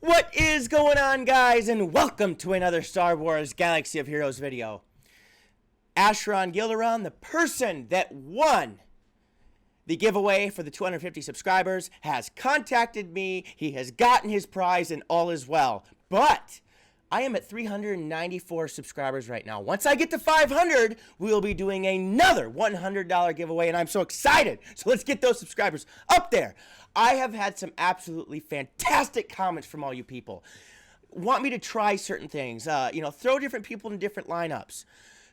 What is going on, guys, and welcome to another Star Wars Galaxy of Heroes video. Asheron Gilderon, the person that won the giveaway for the 250 subscribers, has contacted me. He has gotten his prize and all is well. But I am at 394 subscribers right now. Once I get to 500, we will be doing another $100 giveaway, and I'm so excited. So let's get those subscribers up there. I have had some absolutely fantastic comments from all you people. Want me to try certain things, throw different people in different lineups.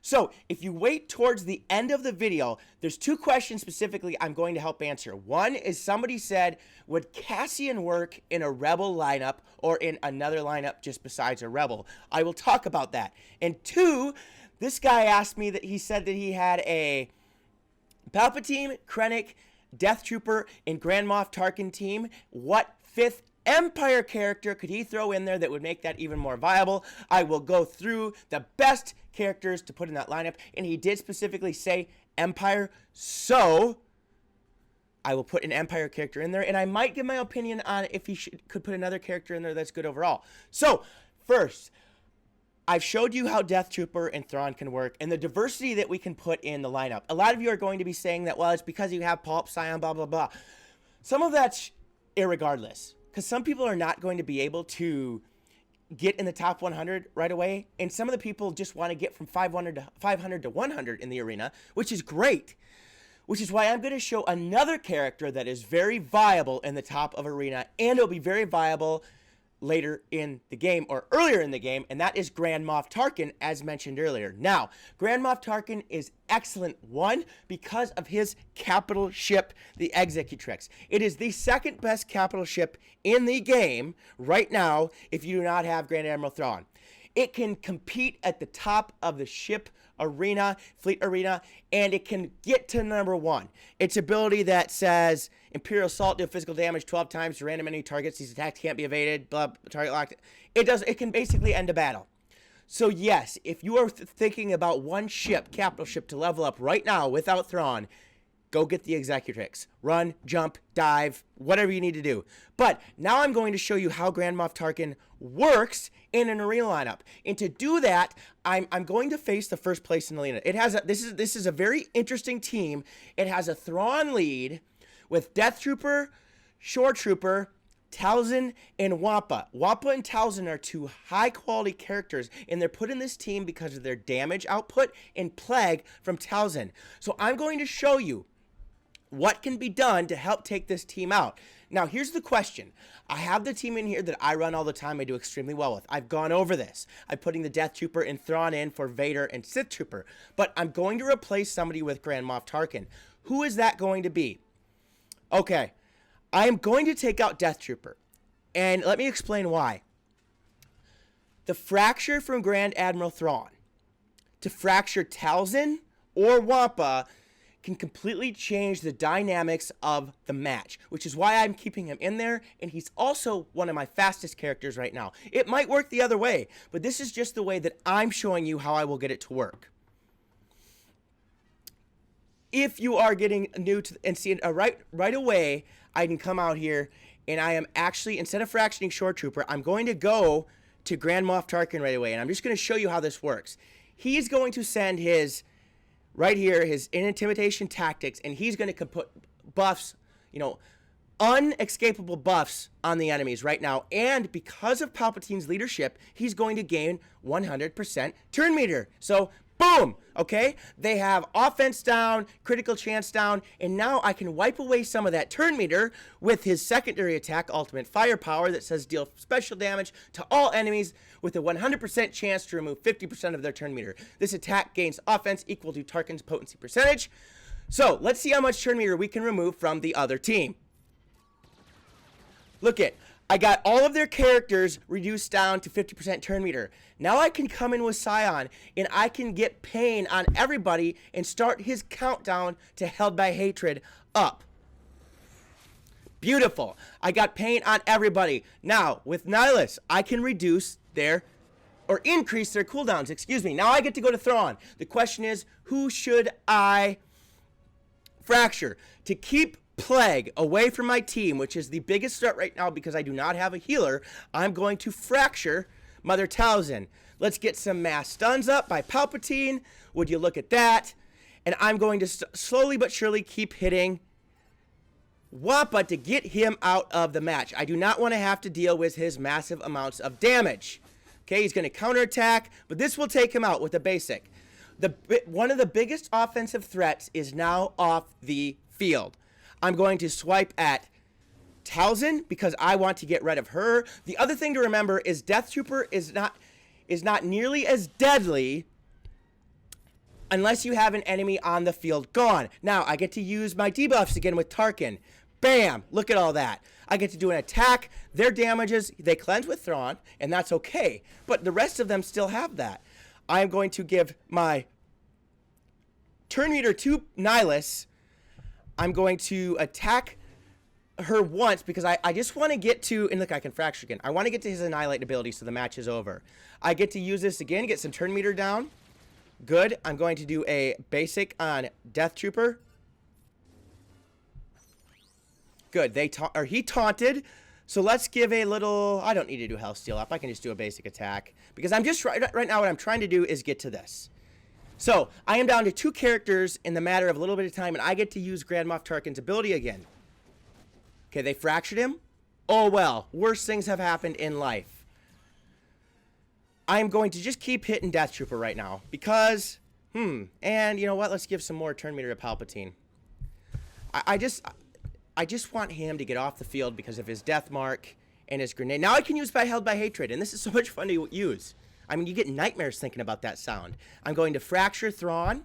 So if you wait towards the end of the video, there's two questions specifically I'm going to help answer. One is somebody said, would Cassian work in a Rebel lineup or in another lineup just besides a Rebel? I will talk about that. And two, this guy asked me that he said that he had a Palpatine, Krennic, Death Trooper, and Grand Moff Tarkin team. What fifth Empire character could he throw in there that would make that even more viable? I will go through the best characters to put in that lineup, and he did specifically say Empire, so I will put an Empire character in there, and I might give my opinion on if he could put another character in there that's good overall. So, first, I've showed you how Death Trooper and Thrawn can work and the diversity that we can put in the lineup. A lot of you are going to be saying that, well, it's because you have Pulp, Scion, blah, blah, blah. Some of that's irregardless, because some people are not going to be able to get in the top 100 right away, and some of the people just want to get from 500 to 100 in the arena, which is great. Which is why I'm going to show another character that is very viable in the top of arena, and it'll be very viable later in the game or earlier in the game, and that is Grand Moff Tarkin, as mentioned earlier. Now, Grand Moff Tarkin is excellent, one, because of his capital ship, the Executrix. It is the second best capital ship in the game right now if you do not have Grand Admiral Thrawn. It can compete at the top of the ship arena, fleet arena, and it can get to number one. Its ability that says Imperial Assault, deal physical damage 12 times to random enemy targets. These attacks can't be evaded, blah, target locked. It can basically end a battle. So yes, if you are thinking about one ship, capital ship, to level up right now without Thrawn, go get the Executrix. Run, jump, dive, whatever you need to do. But now I'm going to show you how Grand Moff Tarkin works in an arena lineup. And to do that, I'm going to face the first place in the arena. It has this is a very interesting team. It has a Thrawn lead with Death Trooper, Shore Trooper, Talzin, and Wampa. Wampa and Talzin are two high-quality characters, and they're put in this team because of their damage output and plague from Talzin. So I'm going to show you what can be done to help take this team out. Now, here's the question. I have the team in here that I run all the time. I do extremely well with. I've gone over this. I'm putting the Death Trooper and Thrawn in for Vader and Sith Trooper. But I'm going to replace somebody with Grand Moff Tarkin. Who is that going to be? Okay. I am going to take out Death Trooper. And let me explain why. The fracture from Grand Admiral Thrawn to fracture Talzin or Wampa can completely change the dynamics of the match, which is why I'm keeping him in there, and he's also one of my fastest characters right now. It might work the other way, but this is just the way that I'm showing you how I will get it to work. If you are getting new to and seeing right away, I can come out here and I am actually, instead of fractioning Shore Trooper, I'm going to go to Grand Moff Tarkin right away, and I'm just going to show you how this works. He's going to send his right here, his intimidation tactics, and he's going to put buffs, unescapable buffs on the enemies right now. And because of Palpatine's leadership, he's going to gain 100% turn meter. So, boom, okay? They have offense down, critical chance down, and now I can wipe away some of that turn meter with his secondary attack, Ultimate Firepower, that says deal special damage to all enemies with a 100% chance to remove 50% of their turn meter. This attack gains offense equal to Tarkin's potency percentage. So, let's see how much turn meter we can remove from the other team. Look it. I got all of their characters reduced down to 50% turn meter. Now I can come in with Scion, and I can get Pain on everybody and start his countdown to Held by Hatred up. Beautiful. I got Pain on everybody. Now, with Nihilus, I can reduce their, or increase their cooldowns, excuse me. Now I get to go to Thrawn. The question is, who should I fracture? To keep plague away from my team, which is the biggest threat right now because I do not have a healer, I'm going to fracture Mother Talzin. Let's get some mass stuns up by Palpatine. Would you look at that? And I'm going to slowly but surely keep hitting Wampa to get him out of the match. I do not want to have to deal with his massive amounts of damage. Okay, he's going to counterattack, but this will take him out with a basic. One of the biggest offensive threats is now off the field. I'm going to swipe at Talzin because I want to get rid of her. The other thing to remember is Death Trooper is not nearly as deadly unless you have an enemy on the field gone. Now, I get to use my debuffs again with Tarkin. Bam! Look at all that. I get to do an attack. Their damages, they cleanse with Thrawn, and that's okay. But the rest of them still have that. I'm going to give my turn meter to Nihilus. I'm going to attack her once because I just want to get to, and look, I can fracture again. I want to get to his Annihilate ability so the match is over. I get to use this again, get some turn meter down. Good. I'm going to do a basic on Death Trooper. Good. He taunted. So let's give a little, I don't need to do Health Steal up. I can just do a basic attack because I'm just right now what I'm trying to do is get to this. So I am down to 2 characters in the matter of a little bit of time, and I get to use Grand Moff Tarkin's ability again. Okay, they fractured him. Oh well, worse things have happened in life. I am going to just keep hitting Death Trooper right now because, and you know what? Let's give some more turn meter to Palpatine. I just want him to get off the field because of his death mark and his grenade. Now I can use Held by Hatred, and this is so much fun to use. I mean, you get nightmares thinking about that sound. I'm going to fracture Thrawn.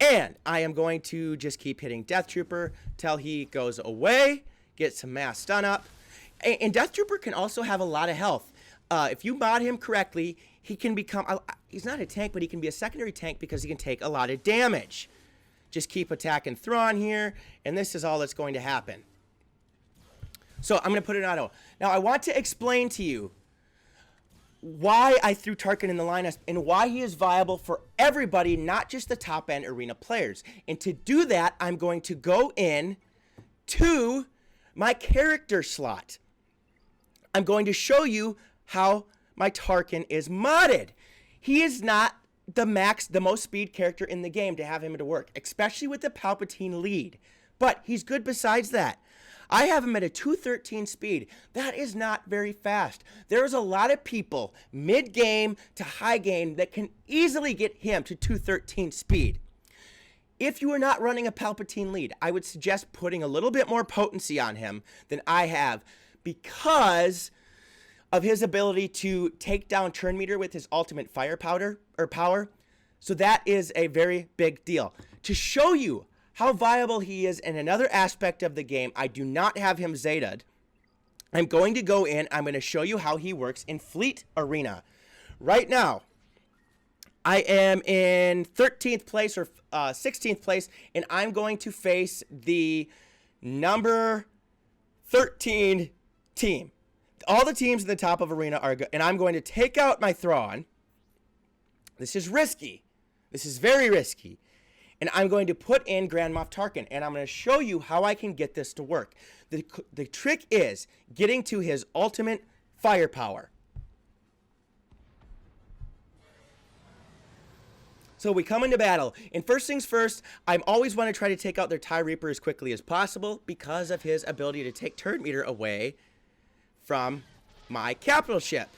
And I am going to just keep hitting Death Trooper till he goes away. Get some mass stun up. And Death Trooper can also have a lot of health. If you mod him correctly, he can become... he's not a tank, but he can be a secondary tank because he can take a lot of damage. Just keep attacking Thrawn here, and this is all that's going to happen. So I'm going to put it in auto. Now, I want to explain to you why I threw Tarkin in the lineup and why he is viable for everybody, not just the top-end arena players. And to do that, I'm going to go in to my character slot. I'm going to show you how my Tarkin is modded. He is not the most speed character in the game to have him to work, especially with the Palpatine lead. But he's good besides that. I have him at a 213 speed. That is not very fast. There's a lot of people mid-game to high game that can easily get him to 213 speed. If you are not running a Palpatine lead, I would suggest putting a little bit more potency on him than I have because of his ability to take down turn meter with his ultimate power. So that is a very big deal. To show you how viable he is in another aspect of the game, I do not have him Zeta'd. I'm going to go in, I'm going to show you how he works in Fleet Arena. Right now, I am in 13th place or 16th place, and I'm going to face the number 13 team. All the teams at the top of Arena are good, and I'm going to take out my Thrawn. This is risky. This is very risky. And I'm going to put in Grand Moff Tarkin, and I'm going to show you how I can get this to work. The trick is getting to his ultimate firepower. So we come into battle, and first things first, I always want to try to take out their TIE Reaper as quickly as possible because of his ability to take turn meter away from my capital ship.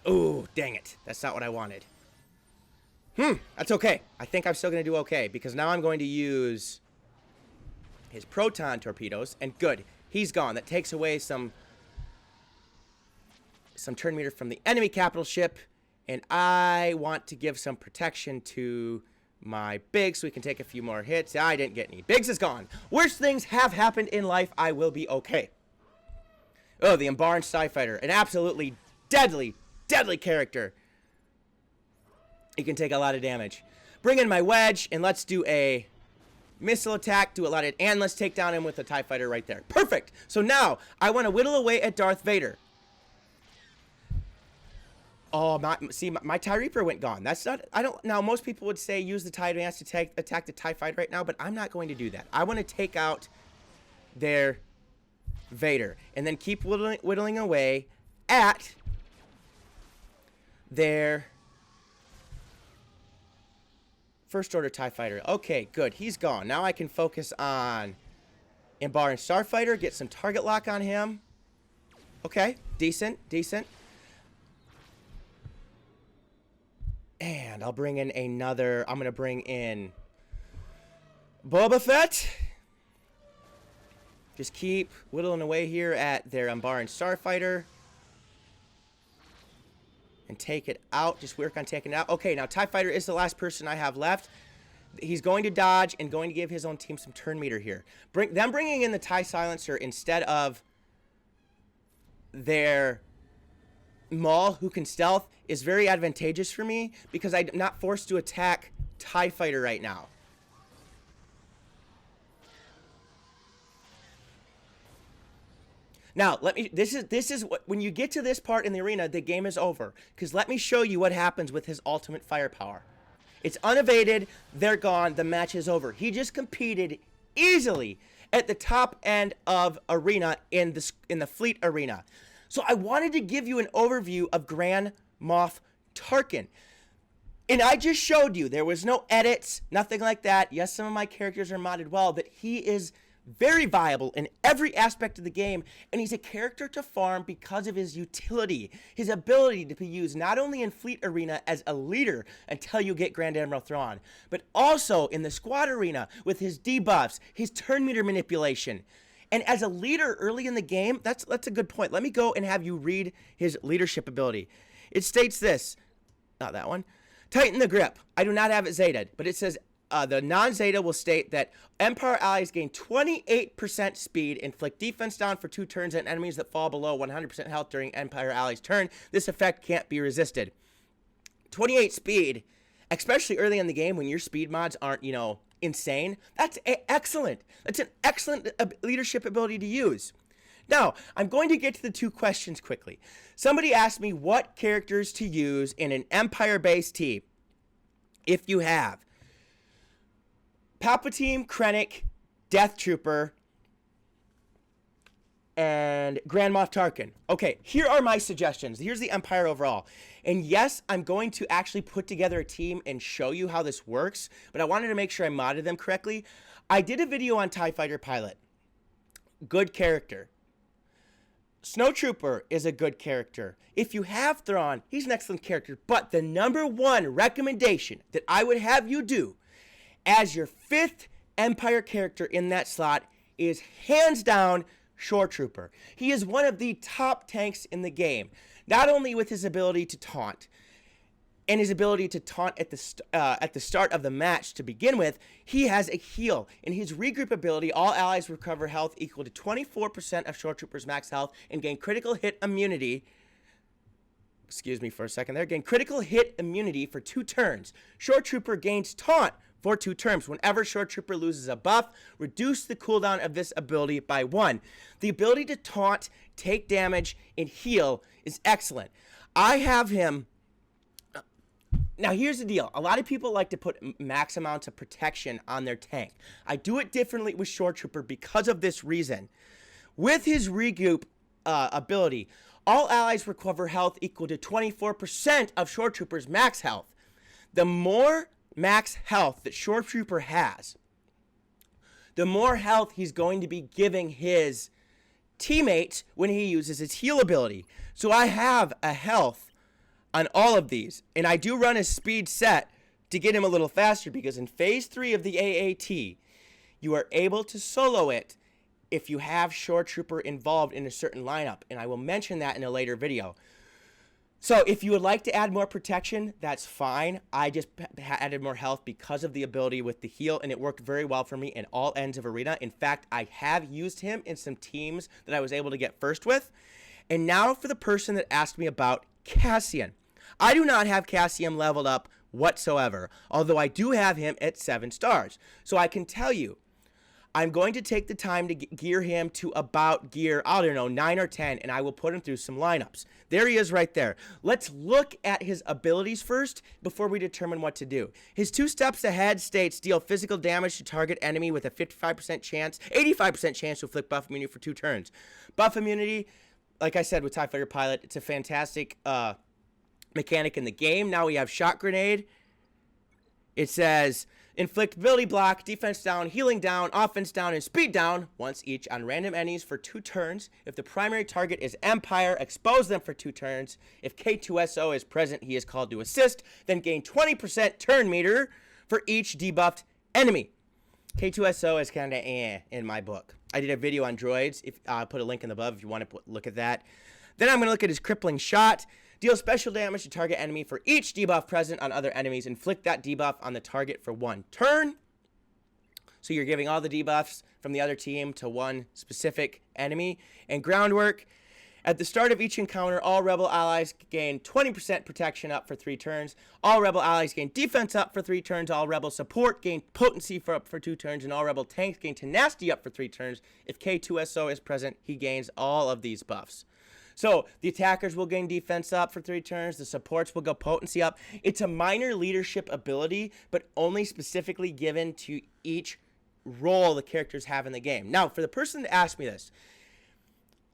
Ooh, dang it. That's not what I wanted. That's okay. I think I'm still going to do okay because now I'm going to use his proton torpedoes, and good, he's gone. That takes away some turn meter from the enemy capital ship, and I want to give some protection to my Biggs so we can take a few more hits. I didn't get any. Biggs is gone. Worse things have happened in life. I will be okay. Oh, the Embarn TIE Fighter, an absolutely deadly, deadly character. He can take a lot of damage. Bring in my wedge, and let's do a missile attack, and let's take down him with a TIE Fighter right there. Perfect. So now, I want to whittle away at Darth Vader. Oh, my TIE Reaper went gone. That's not, I don't, now most people would say use the TIE Advance to attack the TIE Fighter right now, but I'm not going to do that. I want to take out their Vader and then keep whittling away at their First Order TIE Fighter. Okay, good. He's gone. Now I can focus on Embarring Starfighter, get some target lock on him. Okay, decent. And I'll bring in another, I'm going to bring in Boba Fett. Just keep whittling away here at their Embarring Starfighter. And take it out. Just work on taking it out. Okay, now TIE Fighter is the last person I have left. He's going to dodge and going to give his own team some turn meter here. Them bringing in the TIE Silencer instead of their Maul, who can stealth, is very advantageous for me because I'm not forced to attack TIE Fighter right now. Now, this is what, when you get to this part in the arena, the game is over. Because let me show you what happens with his ultimate firepower. It's unevaded, they're gone, the match is over. He just competed easily at the top end of arena in the fleet arena. So I wanted to give you an overview of Grand Moff Tarkin. And I just showed you, there was no edits, nothing like that. Yes, some of my characters are modded well, but he is very viable in every aspect of the game, and he's a character to farm because of his utility, his ability to be used not only in fleet arena as a leader until you get Grand Admiral Thrawn, but also in the squad arena with his debuffs, his turn meter manipulation. And as a leader early in the game, that's a good point. Let me go and have you read his leadership ability. It states this, not that one. Tighten the grip. I do not have it Zetaed, but it says the non-Zeta will state that Empire allies gain 28% speed, inflict defense down for 2 turns on enemies that fall below 100% health during Empire allies' turn. This effect can't be resisted. 28 speed, especially early in the game when your speed mods aren't, you know, insane. That's excellent. That's an excellent leadership ability to use. Now, I'm going to get to the 2 questions quickly. Somebody asked me what characters to use in an Empire-based team. If you have Palpatine, Krennic, Death Trooper, and Grand Moff Tarkin. Okay, here are my suggestions. Here's the Empire overall. And yes, I'm going to actually put together a team and show you how this works, but I wanted to make sure I modded them correctly. I did a video on TIE Fighter Pilot. Good character. Snowtrooper is a good character. If you have Thrawn, he's an excellent character. But the #1 recommendation that I would have you do as your 5th Empire character in that slot is hands down Shore Trooper. He is one of the top tanks in the game, not only with his ability to taunt and his ability to taunt at the start of the match to begin with. He has a heal. In his regroup ability, all allies recover health equal to 24% of Shore Trooper's max health and gain critical hit immunity. Excuse me for a second there. Gain critical hit immunity for 2 turns. Shore Trooper gains taunt for 2 turns. Whenever Shore Trooper loses a buff, reduce the cooldown of this ability by 1. The ability to taunt, take damage, and heal is excellent. I have him. Now, here's the deal. A lot of people like to put max amounts of protection on their tank. I do it differently with Shore Trooper because of this reason. With his regroup ability, all allies recover health equal to 24% of Shore Trooper's max health. The more max health that Shore Trooper has, the more health he's going to be giving his teammates when he uses his heal ability. So I have a health on all of these, and I do run a speed set to get him a little faster because in phase 3 of the AAT, you are able to solo it if you have Shore Trooper involved in a certain lineup, and I will mention that in a later video. So if you would like to add more protection, that's fine. I just added more health because of the ability with the heal, and it worked very well for me in all ends of arena. In fact, I have used him in some teams that I was able to get first with. And now for the person that asked me about Cassian. I do not have Cassian leveled up whatsoever, although I do have him at 7 stars. So I can tell you, I'm going to take the time to gear him to about gear, I don't know, 9 or 10, and I will put him through some lineups. There he is right there. Let's look at his abilities first before we determine what to do. His 2 steps ahead states deal physical damage to target enemy with a 55% chance, 85% chance to inflict buff immunity for 2 turns. Buff immunity, like I said with TIE Fighter Pilot, it's a fantastic mechanic in the game. Now we have Shot Grenade. It says inflict ability block, defense down, healing down, offense down, and speed down once each on random enemies for 2 turns. If the primary target is Empire, expose them for 2 turns. If K2SO is present, he is called to assist. Then gain 20% turn meter for each debuffed enemy. K2SO is kind of in my book. I did a video on droids. If I put a link in the above if you want to look at that. Then I'm going to look at his Crippling Shot. Deal special damage to target enemy for each debuff present on other enemies. Inflict that debuff on the target for 1 turn. So you're giving all the debuffs from the other team to one specific enemy. And Groundwork. At the start of each encounter, all Rebel allies gain 20% protection up for 3 turns. All Rebel allies gain defense up for 3 turns. All Rebel support gain potency up for 2 turns. And all Rebel tanks gain tenacity up for 3 turns. If K2SO is present, he gains all of these buffs. So the attackers will gain defense up for 3 turns. The supports will go potency up. It's a minor leadership ability, but only specifically given to each role the characters have in the game. Now, for the person that asked me this,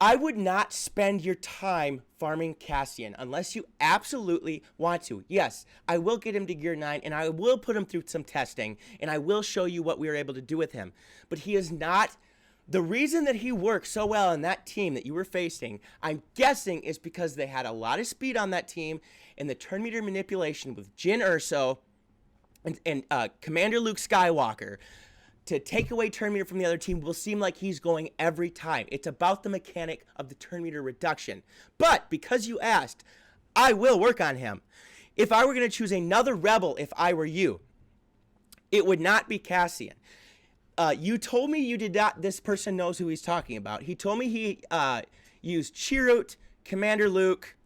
I would not spend your time farming Cassian unless you absolutely want to. Yes, I will get him to gear 9, and I will put him through some testing, and I will show you what we were able to do with him. But he is not... The reason that he worked so well in that team that you were facing, I'm guessing, is because they had a lot of speed on that team, and the turn meter manipulation with Jyn Erso and Commander Luke Skywalker to take away turn meter from the other team will seem like he's going every time. It's about the mechanic of the turn meter reduction. But because you asked, I will work on him. If I were going to choose another Rebel, if I were you, it would not be Cassian. You told me you did not. This person knows who he's talking about. He told me he used Chirrut, Commander Luke,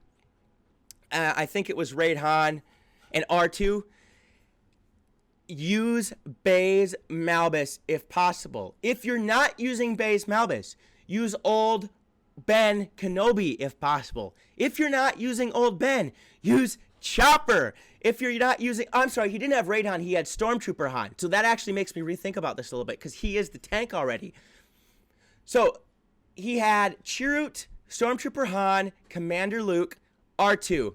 I think it was Raid Han, and R2. Use Baze Malbus if possible. If you're not using Baze Malbus, use Old Ben Kenobi if possible. If you're not using Old Ben, use Chopper. If you're not using, I'm sorry, he didn't have Raid Han, he had Stormtrooper Han. So that actually makes me rethink about this a little bit because he is the tank already. So he had Chirrut, Stormtrooper Han, Commander Luke, R2.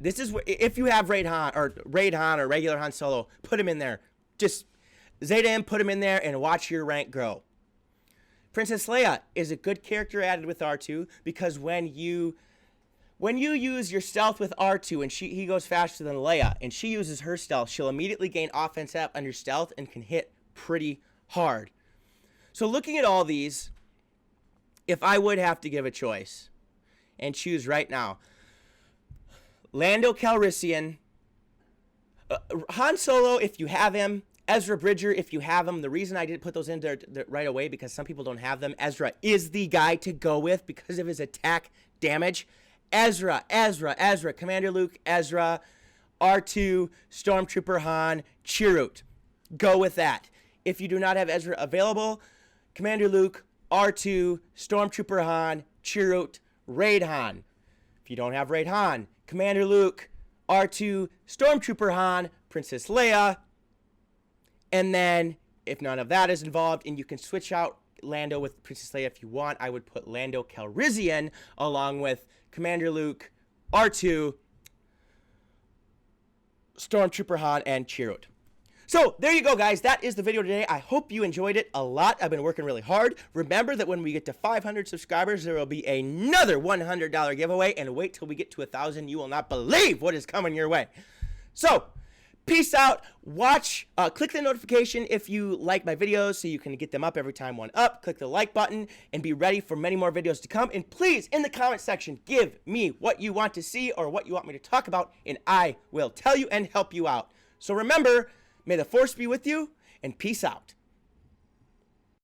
This is where, if you have Raid Han or regular Han Solo, put him in there. Just Zeta him, put him in there, and watch your rank grow. Princess Leia is a good character added with R2 because when you use your stealth with R2 and he goes faster than Leia and she uses her stealth, she'll immediately gain offense up on your stealth and can hit pretty hard. So looking at all these, if I would have to give a choice and choose right now, Lando Calrissian, Han Solo if you have him, Ezra Bridger if you have him. The reason I didn't put those in there right away because some people don't have them. Ezra is the guy to go with because of his attack damage. Ezra, Commander Luke, Ezra, R2, Stormtrooper Han, Chirrut. Go with that. If you do not have Ezra available, Commander Luke, R2, Stormtrooper Han, Chirrut, Raid Han. If you don't have Raid Han, Commander Luke, R2, Stormtrooper Han, Princess Leia. And then, if none of that is involved, and you can switch out Lando with Princess Leia if you want, I would put Lando Calrissian along with Commander Luke, R2, Stormtrooper Han, and Chirrut. So, there you go, guys. That is the video today. I hope you enjoyed it a lot. I've been working really hard. Remember that when we get to 500 subscribers, there will be another $100 giveaway. And wait till we get to 1,000. You will not believe what is coming your way. So, peace out. Watch, click the notification if you like my videos so you can get them up every time one up. Click the like button and be ready for many more videos to come. And please, in the comment section, give me what you want to see or what you want me to talk about, and I will tell you and help you out. So remember, may the Force be with you, and peace out.